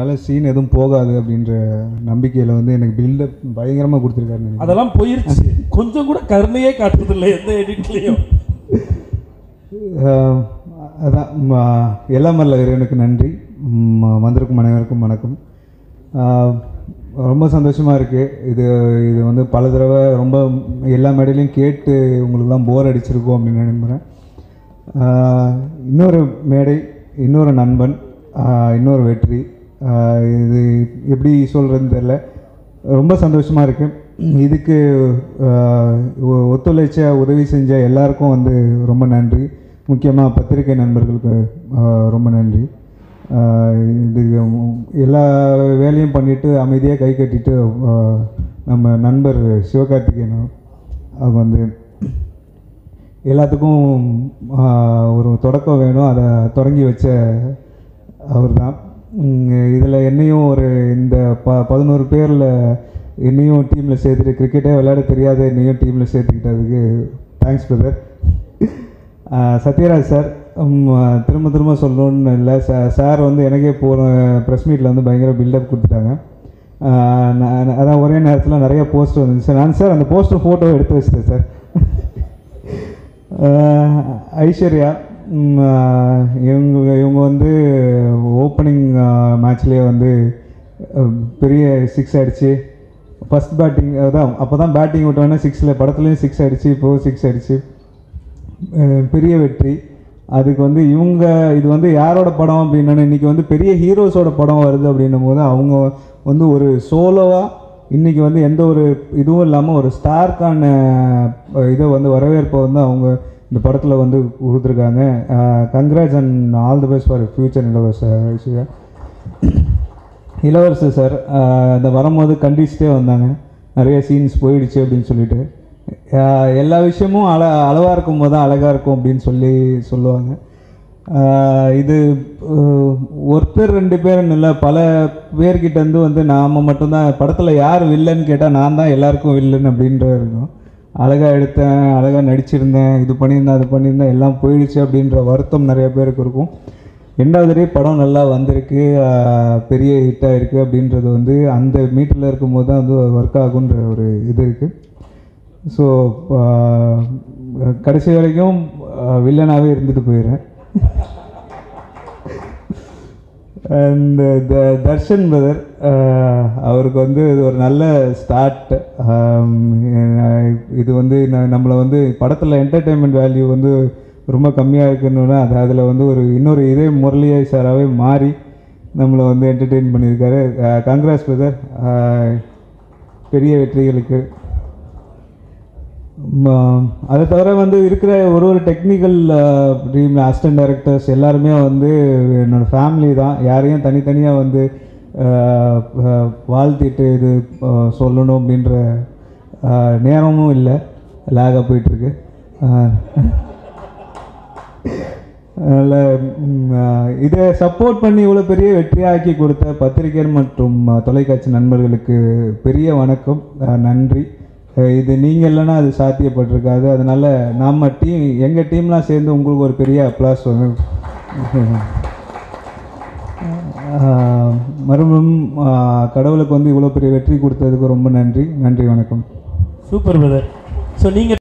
அதனால் சீன் எதுவும் போகாது அப்படின்ற நம்பிக்கையில் வந்து எனக்கு பில்டப் பயங்கரமாக கொடுத்துருக்காரு. அதெல்லாம் போயிருச்சு, கொஞ்சம் கூட கருணையே காட்டுறதில்லை எந்த எடிட்லேயும். அதான் எல்லாம் வரல இறைவனுக்கு நன்றி. வந்திருக்கும் அனைவருக்கும் வணக்கம். ரொம்ப சந்தோஷமாக இருக்குது. இது வந்து பல தடவை ரொம்ப எல்லா மேடையிலையும் கேட்டு உங்களுக்குலாம் போர் அடிச்சிருக்கோம் அப்படின்னு நம்புகிறேன். இன்னொரு மேடை, இன்னொரு நண்பன், இன்னொரு வெற்றி. இது எப்படி சொல்கிறதுன்னு தெரில, ரொம்ப சந்தோஷமாக இருக்குது. இதுக்கு ஒத்துழைச்ச உதவி செஞ்ச எல்லாருக்கும் வந்து ரொம்ப நன்றி. முக்கியமாக பத்திரிகை நண்பர்களுக்கு ரொம்ப நன்றி. இது எல்லா வேலையும் பண்ணிவிட்டு அமைதியாக கை கட்டிட்டு நம்ம நண்பர் சிவகார்த்திகேயன் அவங்க வந்து எல்லாத்துக்கும் ஒரு தொடக்கம் வேணும், அதை தொடங்கி வச்ச அவர் தான். இதில் என்னையும் ஒரு இந்த 11 பேரில் என்னையும் டீமில் சேர்த்துட்டு, கிரிக்கெட்டே விளையாட தெரியாத என்னையும் டீமில் சேர்த்துக்கிட்டதுக்கு தேங்க்ஸ் பிரதர். சத்யராஜ் சார், திரும்ப சொல்லணுன்னு இல்லை, சார் வந்து எனக்கே போகிற ப்ரெஸ் மீட்டில் வந்து பயங்கர பில்டப் கொடுத்துட்டாங்க. அதான் ஒரே நேரத்தில் நிறைய போஸ்டர் வந்துச்சு சார். நான் சார் அந்த போஸ்டர் ஃபோட்டோ எடுத்து வச்சிட்டேன் சார். ஐஸ்வர்யா இவங்க வந்து ஓப்பனிங் மேட்ச்லேயே வந்து பெரிய 6 அடிச்சு, ஃபஸ்ட் பேட்டிங் தான் அப்போ தான் பேட்டிங் விட்டோன்னே 6ல் படத்துலேயும் 6 அடிச்சு, இப்போது 6 அடிச்சு பெரிய வெற்றி. அதுக்கு வந்து இவங்க இது வந்து யாரோட படம் அப்படின்னா, இன்றைக்கி வந்து பெரிய ஹீரோஸோட படம் வருது அப்படின்னும் போது அவங்க வந்து ஒரு சோலோவாக இன்றைக்கி வந்து எந்த ஒரு இதுவும் இல்லாமல் ஒரு ஸ்டார்க்கான இதை வந்து வரவேற்பை வந்து அவங்க இந்த படத்தில் வந்து கொடுத்துருக்காங்க. Congrats and all the best for future இளவரசர். இளவரசர் சார் இந்த வரும்போது கண்டிச்சுட்டே வந்தாங்க, நிறைய சீன்ஸ் போயிடுச்சு அப்படின்னு சொல்லிட்டு. எல்லா விஷயமும் அளவாக இருக்கும்போது தான் அழகாக இருக்கும் அப்படின்னு சொல்லுவாங்க. இது ஒருத்தர் 2 பேருன்னு இல்லை, பல பேர்கிட்டேருந்து வந்து நாம் மட்டும்தான் படத்தில் யார் வில்லன்னு கேட்டால் நான் தான் எல்லாருக்கும் வில்லன் அப்படின்ற இருக்கும். அழகாக எடுத்தேன், அழகாக நடிச்சிருந்தேன், இது பண்ணியிருந்தேன், அது பண்ணியிருந்தேன், எல்லாம் போயிடுச்சு அப்படின்ற வருத்தம் நிறைய பேருக்கு இருக்கும். 2வது படம் நல்லா வந்திருக்கு, பெரிய ஹிட்டாக இருக்குது அப்படின்றது வந்து அந்த மீட்டரில் இருக்கும்போது தான் வந்து ஒர்க் ஆகுன்ற ஒரு இது இருக்குது. ஸோ கடைசி வரைக்கும் வில்லனாகவே இருந்துட்டு போயிடுறேன். அண்ட் தர்ஷன் பிரதர், அவருக்கு வந்து இது ஒரு நல்ல ஸ்டார்ட். இது வந்து நம்மளை வந்து படத்தில் என்டர்டெயின்மெண்ட் வேல்யூ வந்து ரொம்ப கம்மியாக இருக்குன்னு அதில் வந்து இன்னொரு இதே முரளியை சாராகவே மாறி நம்மளை வந்து என்டர்டெயின் பண்ணியிருக்காரு. கங்க்ராட்ஸ் பிரதர், பெரிய வெற்றிகளுக்கு. அதை தவிர வந்து இருக்கிற ஒரு டெக்னிக்கல் டீம் அசிஸ்டன்ட் டைரக்டர்ஸ் எல்லாருமே வந்து என்னோடய ஃபேமிலி தான். யாரையும் தனித்தனியாக வந்து வாழ்த்திட்டு இது சொல்லணும் அப்படின்ற நேரமும் இல்லை, லேகாக போயிட்டுருக்கு. அதில் இதை சப்போர்ட் பண்ணி இவ்வளோ பெரிய வெற்றியாக்கி கொடுத்த பத்திரிகை மற்றும் தொலைக்காட்சி நண்பர்களுக்கு பெரிய வணக்கம், நன்றி. இது நீங்கள் இல்லைன்னா அது சாத்தியப்பட்டிருக்காது. அதனால் நம்ம எங்கள் டீம்லாம் சேர்ந்து உங்களுக்கு ஒரு பெரிய அப்ளாஸ் வந்து மறுபடியும் கடவுளுக்கு வந்து இவ்வளோ பெரிய வெற்றி கொடுத்ததுக்கு ரொம்ப நன்றி. வணக்கம். Super brother. ஸோ நீங்கள்